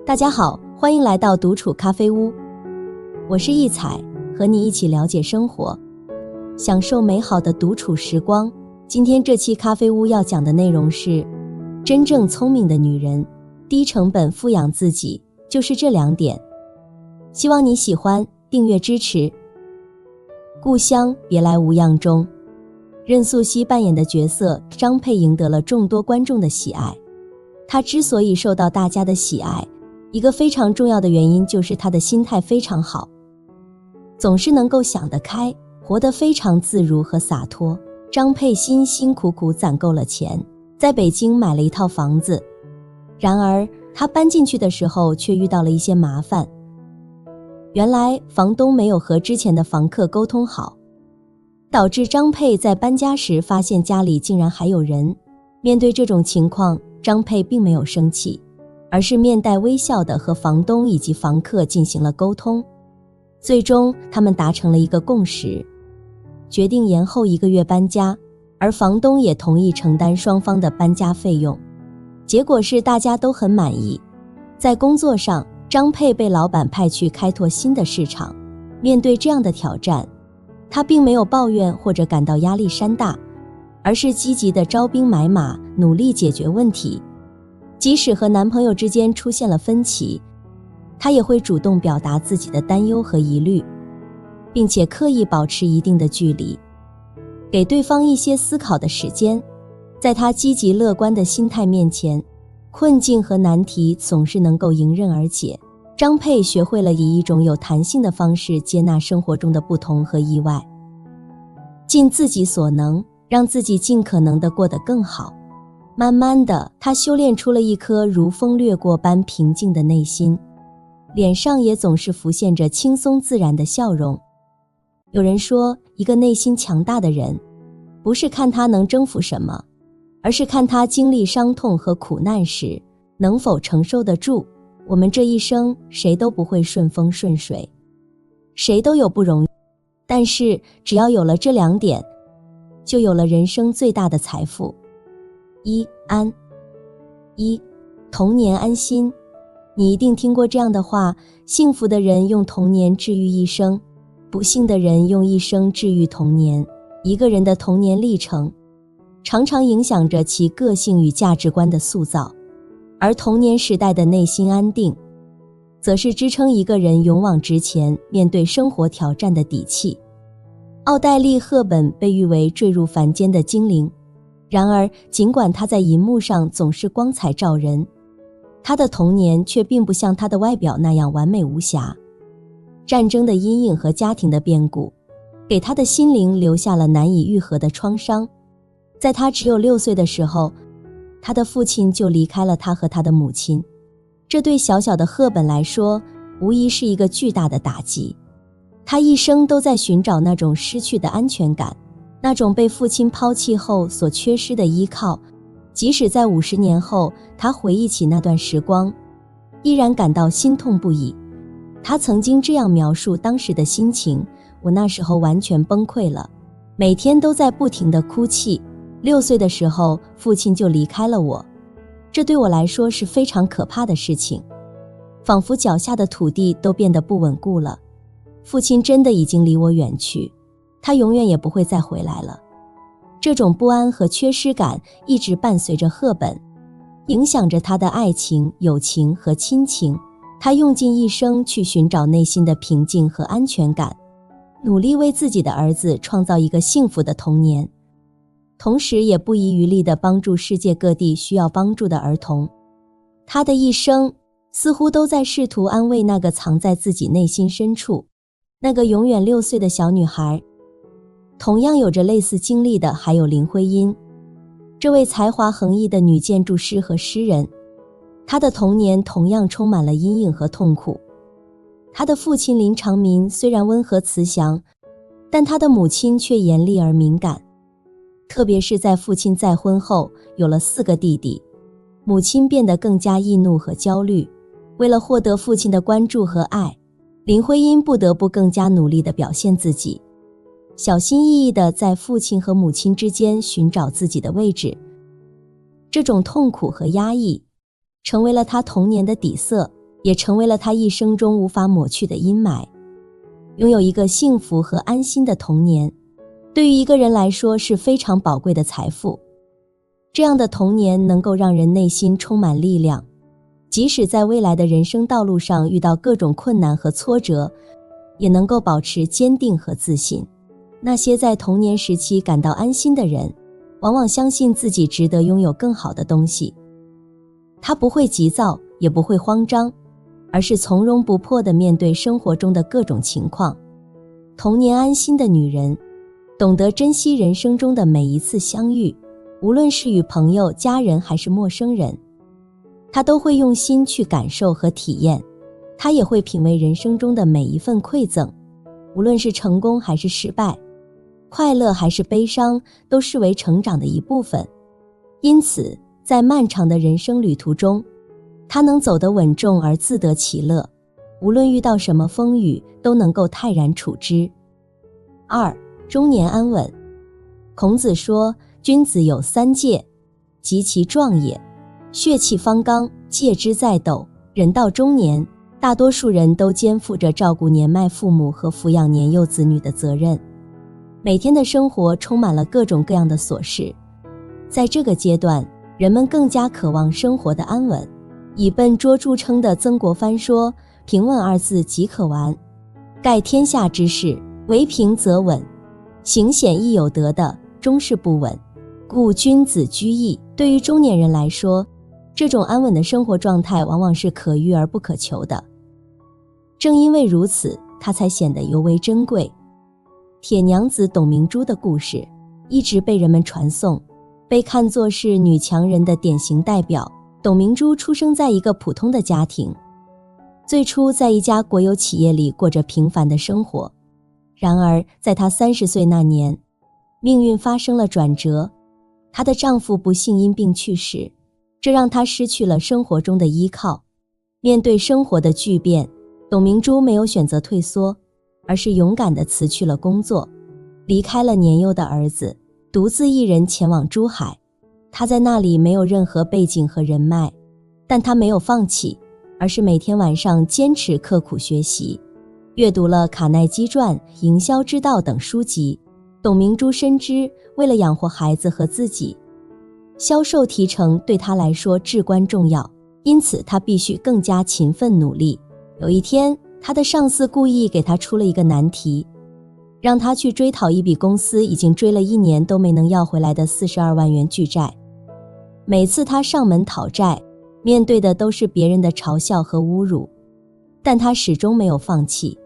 大家好，欢迎来到独处咖啡屋，我是易采，和你一起了解生活，享受美好的独处时光。今天这期咖啡屋要讲的内容是，真正聪明的女人，低成本富养自己，就是这2点。希望你喜欢，订阅支持。故乡别来无恙中，任素汐扮演的角色张佩赢得了众多观众的喜爱。她之所以受到大家的喜爱，一个非常重要的原因就是她的心态非常好，总是能够想得开，活得非常自如和洒脱。张佩辛辛苦苦攒够了钱，在北京买了一套房子，然而她搬进去的时候却遇到了一些麻烦。原来房东没有和之前的房客沟通好，导致张佩在搬家时发现家里竟然还有人。面对这种情况，张佩并没有生气，而是面带微笑地和房东以及房客进行了沟通。最终他们达成了一个共识，决定延后1个月搬家，而房东也同意承担双方的搬家费用。结果是大家都很满意。在工作上，张佩被老板派去开拓新的市场。面对这样的挑战，她并没有抱怨或者感到压力山大，而是积极地招兵买马，努力解决问题。即使和男朋友之间出现了分歧，她也会主动表达自己的担忧和疑虑，并且刻意保持一定的距离，给对方一些思考的时间。在她积极乐观的心态面前，困境和难题总是能够迎刃而解。张佩学会了以一种有弹性的方式接纳生活中的不同和意外，尽自己所能，让自己尽可能地过得更好。慢慢的，她修炼出了一颗如风掠过般平静的内心，脸上也总是浮现着轻松自然的笑容。有人说，一个内心强大的人，不是看他能征服什么，而是看他经历伤痛和苦难时能否承受得住。我们这一生谁都不会顺风顺水，谁都有不容易，但是只要有了这2点，就有了人生最大的财富。安，童年安心。你一定听过这样的话，幸福的人用童年治愈一生，不幸的人用一生治愈童年。一个人的童年历程常常影响着其个性与价值观的塑造，而童年时代的内心安定，则是支撑一个人勇往直前，面对生活挑战的底气。奥黛丽·赫本被誉为坠入凡间的精灵，然而尽管她在银幕上总是光彩照人，她的童年却并不像她的外表那样完美无瑕。战争的阴影和家庭的变故，给她的心灵留下了难以愈合的创伤。在她只有6岁的时候，她的父亲就离开了她和她的母亲，这对小小的赫本来说，无疑是一个巨大的打击。她一生都在寻找那种失去的安全感，那种被父亲抛弃后所缺失的依靠。即使在50年后，她回忆起那段时光，依然感到心痛不已。她曾经这样描述当时的心情：我那时候完全崩溃了，每天都在不停地哭泣。6岁的时候，父亲就离开了我，这对我来说是非常可怕的事情，仿佛脚下的土地都变得不稳固了。父亲真的已经离我远去，他永远也不会再回来了。这种不安和缺失感一直伴随着赫本，影响着他的爱情、友情和亲情。他用尽一生去寻找内心的平静和安全感，努力为自己的儿子创造一个幸福的童年，同时也不遗余力地帮助世界各地需要帮助的儿童。他的一生似乎都在试图安慰那个藏在自己内心深处，那个永远6岁的小女孩。同样有着类似经历的还有林徽因，这位才华横溢的女建筑师和诗人。她的童年同样充满了阴影和痛苦。她的父亲林长民虽然温和慈祥，但他的母亲却严厉而敏感。特别是在父亲再婚后，有了4个弟弟，母亲变得更加易怒和焦虑。为了获得父亲的关注和爱，林徽因不得不更加努力地表现自己，小心翼翼地在父亲和母亲之间寻找自己的位置。这种痛苦和压抑成为了他童年的底色，也成为了他一生中无法抹去的阴霾。拥有一个幸福和安心的童年，对于一个人来说是非常宝贵的财富。这样的童年能够让人内心充满力量，即使在未来的人生道路上遇到各种困难和挫折，也能够保持坚定和自信。那些在童年时期感到安心的人，往往相信自己值得拥有更好的东西。他不会急躁，也不会慌张，而是从容不迫地面对生活中的各种情况。童年安心的女人，懂得珍惜人生中的每一次相遇，无论是与朋友、家人还是陌生人，她都会用心去感受和体验。她也会品味人生中的每一份馈赠，无论是成功还是失败，快乐还是悲伤，都视为成长的一部分。因此，在漫长的人生旅途中，她能走得稳重而自得其乐，无论遇到什么风雨，都能够泰然处之。2. 中年安稳。孔子说，君子有三戒，及其壮也，血气方刚，戒之在斗。人到中年，大多数人都肩负着照顾年迈父母和抚养年幼子女的责任。每天的生活充满了各种各样的琐事，在这个阶段，人们更加渴望生活的安稳。以笨拙著称的曾国藩说，平稳二字即可完，盖天下之事，为平则稳，行险亦有得的，终是不稳。故君子居易。对于中年人来说，这种安稳的生活状态往往是可遇而不可求的。正因为如此，它才显得尤为珍贵。铁娘子董明珠的故事一直被人们传颂，被看作是女强人的典型代表。董明珠出生在一个普通的家庭，最初在一家国有企业里过着平凡的生活。然而，在她30岁那年，命运发生了转折，她的丈夫不幸因病去世，这让她失去了生活中的依靠。面对生活的巨变，董明珠没有选择退缩，而是勇敢地辞去了工作，离开了年幼的儿子，独自一人前往珠海。她在那里没有任何背景和人脉，但她没有放弃，而是每天晚上坚持刻苦学习，阅读了卡耐基传、营销之道等书籍。董明珠深知，为了养活孩子和自己，销售提成对她来说至关重要，因此她必须更加勤奋努力。有一天，她的上司故意给她出了一个难题，让她去追讨一笔公司已经追了1年都没能要回来的42万元巨债。每次她上门讨债，面对的都是别人的嘲笑和侮辱，但她始终没有放弃。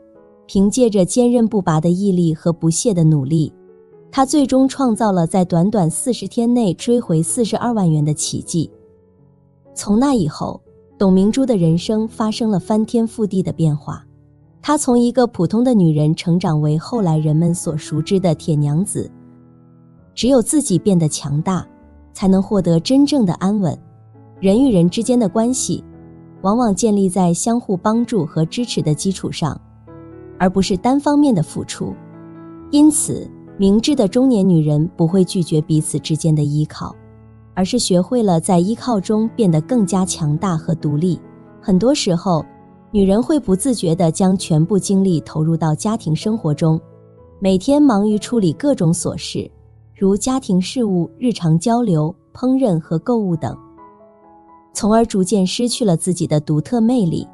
凭借着坚韧不拔的毅力和不懈的努力，她最终创造了在短短40天内追回42万元的奇迹。从那以后，董明珠的人生发生了翻天覆地的变化。她从一个普通的女人成长为后来人们所熟知的铁娘子。只有自己变得强大，才能获得真正的安稳。人与人之间的关系，往往建立在相互帮助和支持的基础上，而不是单方面的付出。因此，明智的中年女人不会拒绝彼此之间的依靠，而是学会了在依靠中变得更加强大和独立。很多时候，女人会不自觉地将全部精力投入到家庭生活中，每天忙于处理各种琐事，如家庭事务、日常交流、烹饪和购物等，从而逐渐失去了自己的独特魅力。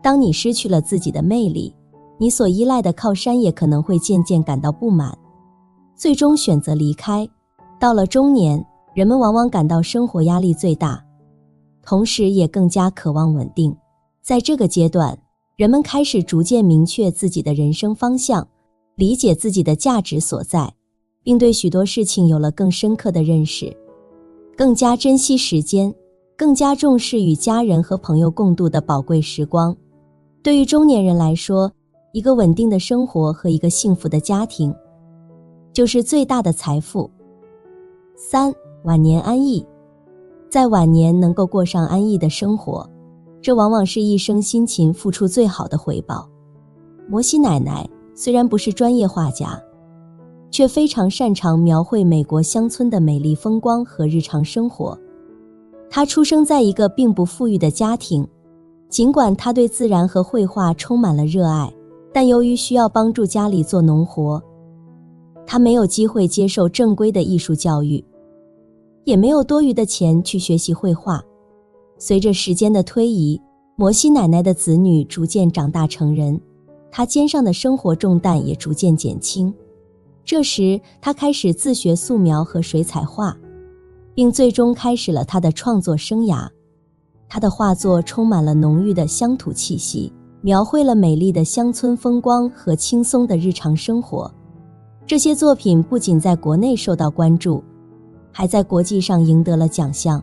当你失去了自己的魅力，你所依赖的靠山也可能会渐渐感到不满，最终选择离开。到了中年，人们往往感到生活压力最大，同时也更加渴望稳定。在这个阶段，人们开始逐渐明确自己的人生方向，理解自己的价值所在，并对许多事情有了更深刻的认识，更加珍惜时间，更加重视与家人和朋友共度的宝贵时光。对于中年人来说，一个稳定的生活和一个幸福的家庭，就是最大的财富。3. 晚年安逸。在晚年能够过上安逸的生活，这往往是一生辛勤付出最好的回报。摩西奶奶虽然不是专业画家，却非常擅长描绘美国乡村的美丽风光和日常生活。她出生在一个并不富裕的家庭，尽管他对自然和绘画充满了热爱，但由于需要帮助家里做农活，他没有机会接受正规的艺术教育，也没有多余的钱去学习绘画。随着时间的推移，摩西奶奶的子女逐渐长大成人，她肩上的生活重担也逐渐减轻。这时，她开始自学素描和水彩画，并最终开始了她的创作生涯。她的画作充满了浓郁的乡土气息，描绘了美丽的乡村风光和轻松的日常生活。这些作品不仅在国内受到关注，还在国际上赢得了奖项。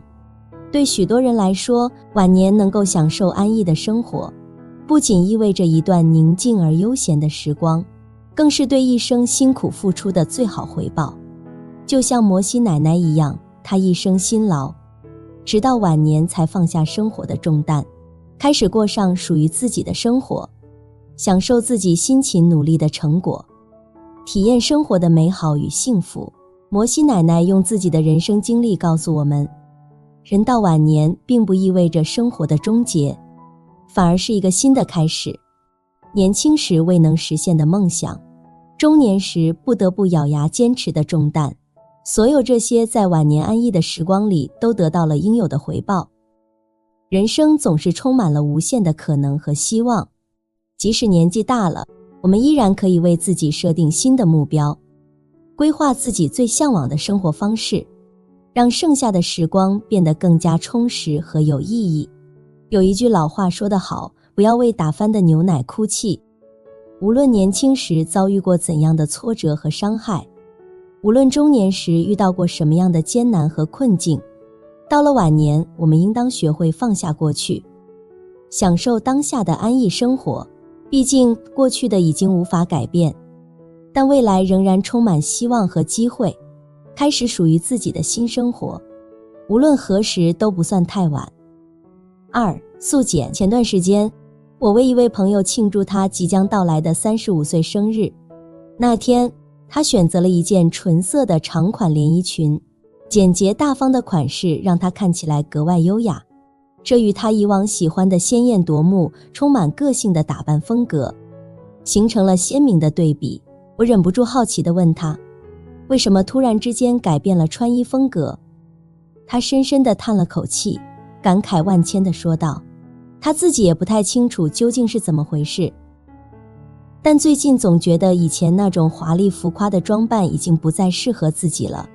对许多人来说，晚年能够享受安逸的生活，不仅意味着一段宁静而悠闲的时光，更是对一生辛苦付出的最好回报。就像摩西奶奶一样，她一生辛劳，直到晚年才放下生活的重担，开始过上属于自己的生活，享受自己辛勤努力的成果，体验生活的美好与幸福。摩西奶奶用自己的人生经历告诉我们，人到晚年并不意味着生活的终结，反而是一个新的开始。年轻时未能实现的梦想，中年时不得不咬牙坚持的重担，所有这些在晚年安逸的时光里都得到了应有的回报。人生总是充满了无限的可能和希望，即使年纪大了，我们依然可以为自己设定新的目标，规划自己最向往的生活方式，让剩下的时光变得更加充实和有意义。有一句老话说得好，不要为打翻的牛奶哭泣。无论年轻时遭遇过怎样的挫折和伤害，无论中年时遇到过什么样的艰难和困境，到了晚年，我们应当学会放下过去，享受当下的安逸生活。毕竟过去的已经无法改变，但未来仍然充满希望和机会，开始属于自己的新生活，无论何时都不算太晚。2. 速减。前段时间，我为一位朋友庆祝他即将到来的35岁生日。那天，他选择了一件纯色的长款连衣裙，简洁大方的款式让她看起来格外优雅。这与他以往喜欢的鲜艳夺目、充满个性的打扮风格，形成了鲜明的对比。我忍不住好奇地问他，为什么突然之间改变了穿衣风格？他深深地叹了口气，感慨万千地说道，他自己也不太清楚究竟是怎么回事，但最近总觉得以前那种华丽浮夸的装扮已经不再适合自己了。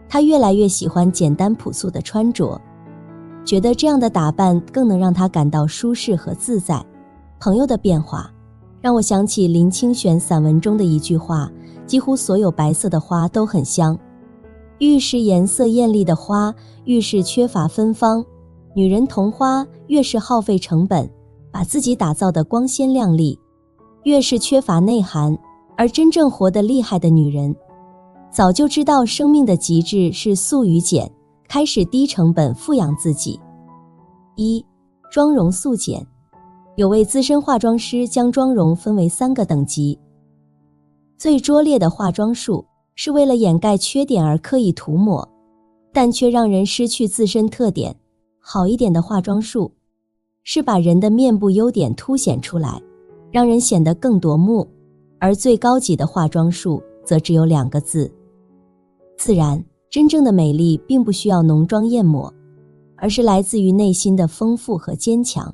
他越来越喜欢简单朴素的穿着，觉得这样的打扮更能让他感到舒适和自在。朋友的变化让我想起林清玄散文中的一句话，几乎所有白色的花都很香，越是颜色艳丽的花，越是缺乏芬芳。女人同花越是耗费成本，把自己打造得光鲜亮丽，越是缺乏内涵。而真正活得厉害的女人，早就知道生命的极致是素与简，开始低成本富养自己。1. 妆容速减。有位资深化妆师将妆容分为3个等级。最拙劣的化妆术是为了掩盖缺点而刻意涂抹，但却让人失去自身特点。好一点的化妆术是把人的面部优点凸显出来，让人显得更夺目。而最高级的化妆术则只有2个字：自然。真正的美丽并不需要浓妆艳抹，而是来自于内心的丰富和坚强。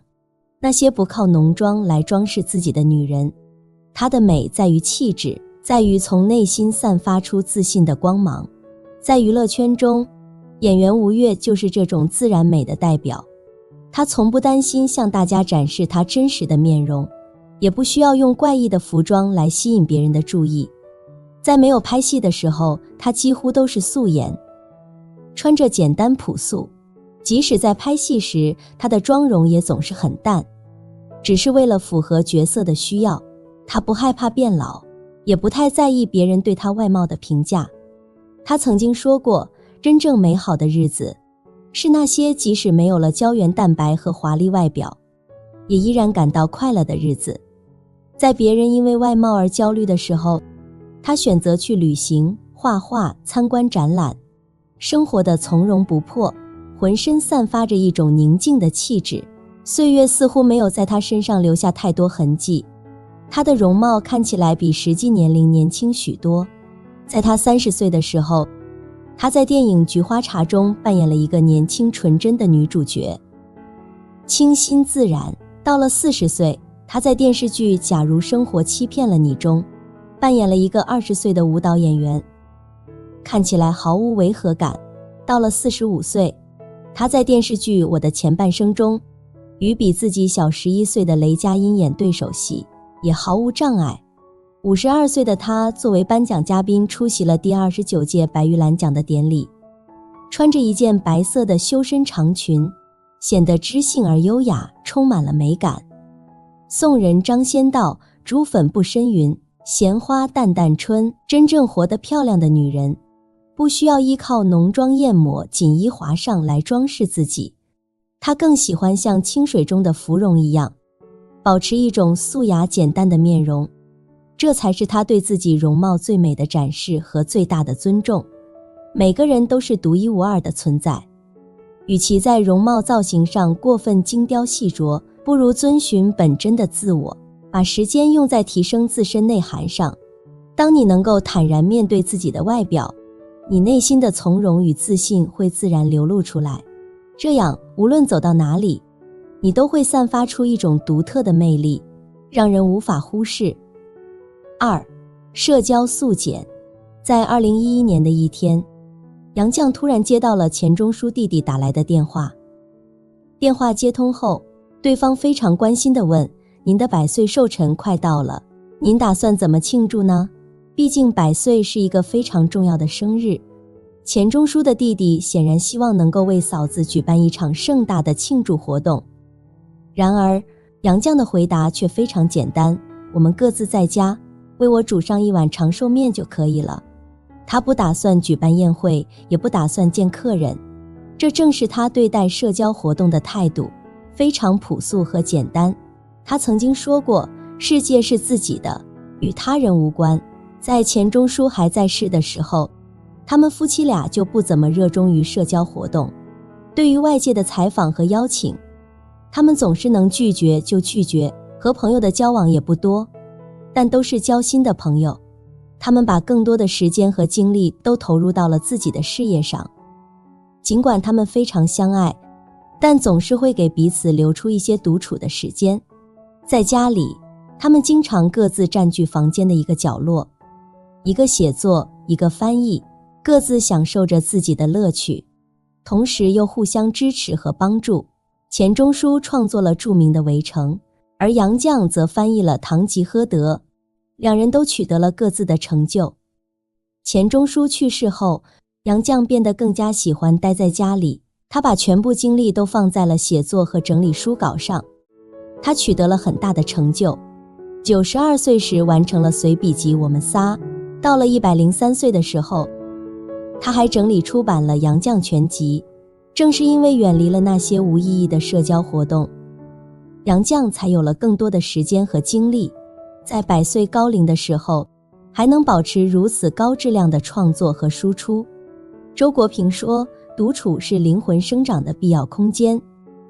那些不靠浓妆来装饰自己的女人，她的美在于气质，在于从内心散发出自信的光芒。在娱乐圈中，演员吴越就是这种自然美的代表。她从不担心向大家展示她真实的面容，也不需要用怪异的服装来吸引别人的注意。在没有拍戏的时候，她几乎都是素颜，穿着简单朴素。即使在拍戏时，她的妆容也总是很淡，只是为了符合角色的需要。她不害怕变老，也不太在意别人对她外貌的评价。她曾经说过，真正美好的日子是那些即使没有了胶原蛋白和华丽外表，也依然感到快乐的日子。在别人因为外貌而焦虑的时候，她选择去旅行、画画、参观展览，生活的从容不迫，浑身散发着一种宁静的气质。岁月似乎没有在她身上留下太多痕迹，她的容貌看起来比实际年龄年轻许多。在她30岁的时候，她在电影《菊花茶》中扮演了一个年轻纯真的女主角，清新自然。到了40岁，她在电视剧《假如生活欺骗了你》中扮演了一个20岁的舞蹈演员，看起来毫无违和感。到了45岁，她在电视剧《我的前半生》中与比自己小11岁的雷佳音演对手戏，也毫无障碍。52岁的她作为颁奖嘉宾出席了第29届白玉兰奖的典礼，穿着一件白色的修身长裙，显得知性而优雅，充满了美感。宋人张先道：朱粉不深云，闲花淡淡春。真正活得漂亮的女人，不需要依靠浓妆艳抹、锦衣华上来装饰自己，她更喜欢像清水中的芙蓉一样，保持一种素雅简单的面容，这才是她对自己容貌最美的展示和最大的尊重。每个人都是独一无二的存在，与其在容貌造型上过分精雕细琢，不如遵循本真的自我，把时间用在提升自身内涵上。当你能够坦然面对自己的外表，你内心的从容与自信会自然流露出来，这样无论走到哪里，你都会散发出一种独特的魅力，让人无法忽视。2. 社交速简。在2011年的一天，杨绛突然接到了钱钟书弟弟打来的电话。电话接通后，对方非常关心地问：您的100岁寿辰快到了，您打算怎么庆祝呢？毕竟100岁是一个非常重要的生日，钱钟书的弟弟显然希望能够为嫂子举办一场盛大的庆祝活动。然而，杨绛的回答却非常简单：我们各自在家，为我煮上一碗长寿面就可以了。他不打算举办宴会，也不打算见客人，这正是他对待社交活动的态度，非常朴素和简单。他曾经说过，世界是自己的，与他人无关。在钱钟书还在世的时候，他们夫妻俩就不怎么热衷于社交活动，对于外界的采访和邀请，他们总是能拒绝就拒绝，和朋友的交往也不多，但都是交心的朋友。他们把更多的时间和精力都投入到了自己的事业上。尽管他们非常相爱，但总是会给彼此留出一些独处的时间。在家里，他们经常各自占据房间的一个角落，一个写作，一个翻译，各自享受着自己的乐趣，同时又互相支持和帮助。钱钟书创作了著名的《围城》，而杨绛则翻译了《堂吉诃德》，两人都取得了各自的成就。钱钟书去世后，杨绛变得更加喜欢待在家里，他把全部精力都放在了写作和整理书稿上。他取得了很大的成就，92岁时完成了随笔集《我们仨》，到了103岁的时候，他还整理出版了《杨绛全集》。正是因为远离了那些无意义的社交活动，杨绛才有了更多的时间和精力，在100岁高龄的时候，还能保持如此高质量的创作和输出。周国平说，独处是灵魂生长的必要空间。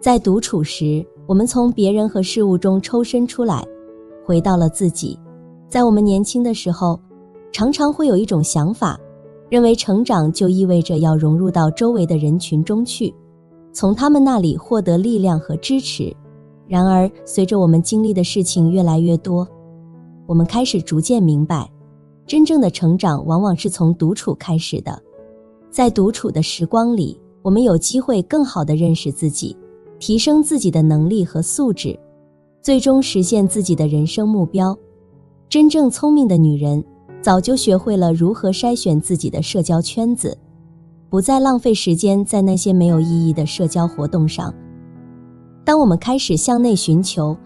在独处时，我们从别人和事物中抽身出来，回到了自己。在我们年轻的时候，常常会有一种想法，认为成长就意味着要融入到周围的人群中去，从他们那里获得力量和支持。然而，随着我们经历的事情越来越多，我们开始逐渐明白，真正的成长往往是从独处开始的。在独处的时光里，我们有机会更好地认识自己，提升自己的能力和素质，最终实现自己的人生目标。真正聪明的女人早就学会了如何筛选自己的社交圈子，不再浪费时间在那些没有意义的社交活动上。当我们开始向内寻求，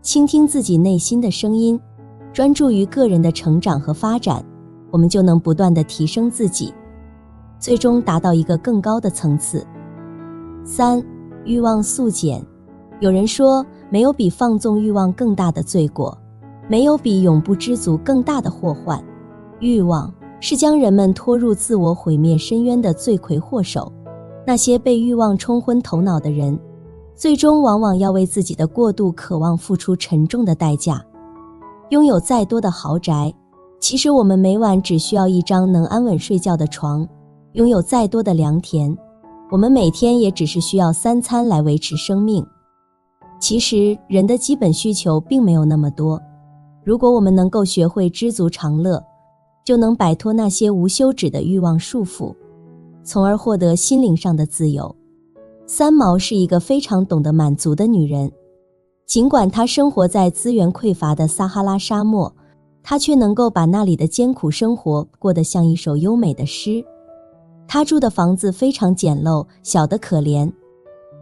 倾听自己内心的声音，专注于个人的成长和发展，我们就能不断地提升自己，最终达到一个更高的层次。3. 欲望速减。有人说，没有比放纵欲望更大的罪过，没有比永不知足更大的祸患。欲望是将人们拖入自我毁灭深渊的罪魁祸首。那些被欲望冲昏头脑的人，最终往往要为自己的过度渴望付出沉重的代价。拥有再多的豪宅，其实我们每晚只需要一张能安稳睡觉的床；拥有再多的良田，我们每天也只是需要3餐来维持生命。其实人的基本需求并没有那么多，如果我们能够学会知足常乐，就能摆脱那些无休止的欲望束缚，从而获得心灵上的自由。三毛是一个非常懂得满足的女人，尽管她生活在资源匮乏的撒哈拉沙漠，她却能够把那里的艰苦生活过得像一首优美的诗。她住的房子非常简陋，小得可怜，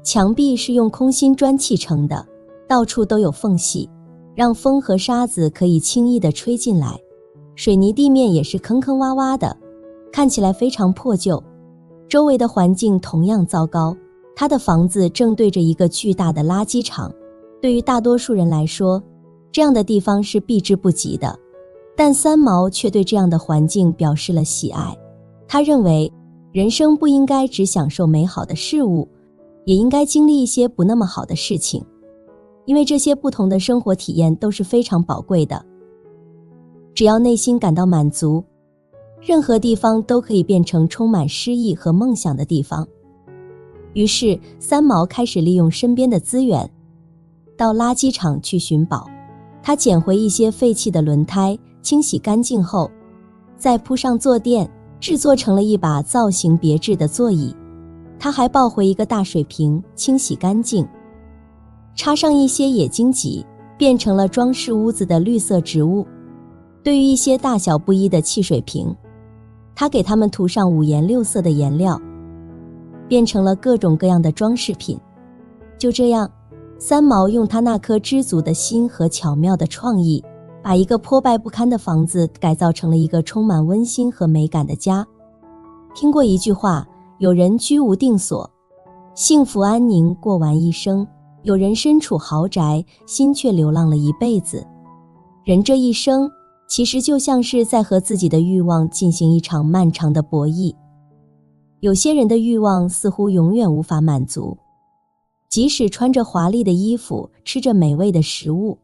墙壁是用空心砖砌成的，到处都有缝隙，让风和沙子可以轻易地吹进来。水泥地面也是坑坑洼洼的，看起来非常破旧。周围的环境同样糟糕，他的房子正对着一个巨大的垃圾场。对于大多数人来说，这样的地方是避之不及的，但三毛却对这样的环境表示了喜爱。他认为，人生不应该只享受美好的事物，也应该经历一些不那么好的事情，因为这些不同的生活体验都是非常宝贵的。只要内心感到满足，任何地方都可以变成充满诗意和梦想的地方。于是，三毛开始利用身边的资源，到垃圾场去寻宝。他捡回一些废弃的轮胎，清洗干净后，再铺上坐垫，制作成了一把造型别致的座椅。他还抱回一个大水瓶，清洗干净，插上一些野荆棘，变成了装饰屋子的绿色植物。对于一些大小不一的汽水瓶，他给它们涂上五颜六色的颜料，变成了各种各样的装饰品。就这样，三毛用他那颗知足的心和巧妙的创意，把一个破败不堪的房子改造成了一个充满温馨和美感的家。听过一句话，有人居无定所，幸福安宁过完一生；有人身处豪宅，心却流浪了一辈子。人这一生，其实就像是在和自己的欲望进行一场漫长的博弈。有些人的欲望似乎永远无法满足，即使穿着华丽的衣服，吃着美味的食物，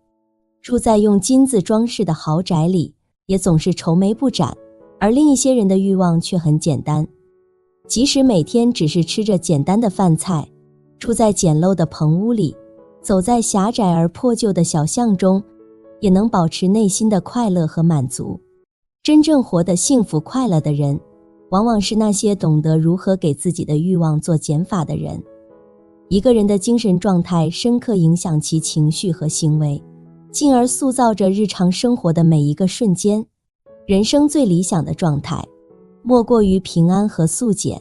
住在用金子装饰的豪宅里，也总是愁眉不展。而另一些人的欲望却很简单，即使每天只是吃着简单的饭菜，住在简陋的棚屋里，走在狭窄而破旧的小巷中，也能保持内心的快乐和满足。真正活得幸福快乐的人，往往是那些懂得如何给自己的欲望做减法的人。一个人的精神状态深刻影响其情绪和行为，进而塑造着日常生活的每一个瞬间。人生最理想的状态，莫过于平安和素简。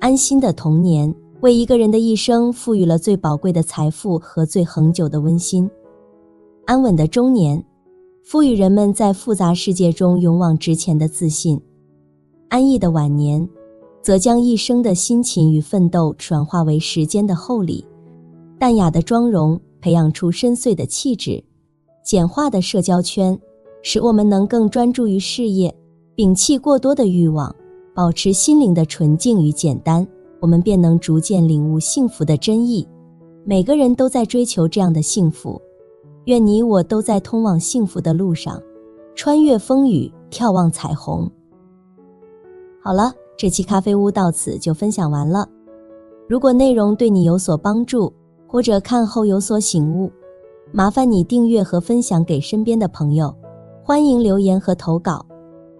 安心的童年，为一个人的一生赋予了最宝贵的财富和最恒久的温馨。安稳的中年，赋予人们在复杂世界中勇往直前的自信。安逸的晚年，则将一生的辛勤与奋斗转化为时间的厚礼。淡雅的妆容培养出深邃的气质，简化的社交圈使我们能更专注于事业，摒弃过多的欲望，保持心灵的纯净与简单，我们便能逐渐领悟幸福的真意。每个人都在追求这样的幸福，愿你我都在通往幸福的路上，穿越风雨，眺望彩虹。好了，这期咖啡屋到此就分享完了。如果内容对你有所帮助，或者看后有所醒悟，麻烦你订阅和分享给身边的朋友。欢迎留言和投稿，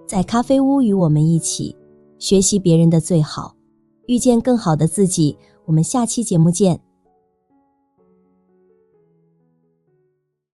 在咖啡屋与我们一起学习别人的最好，遇见更好的自己。我们下期节目见。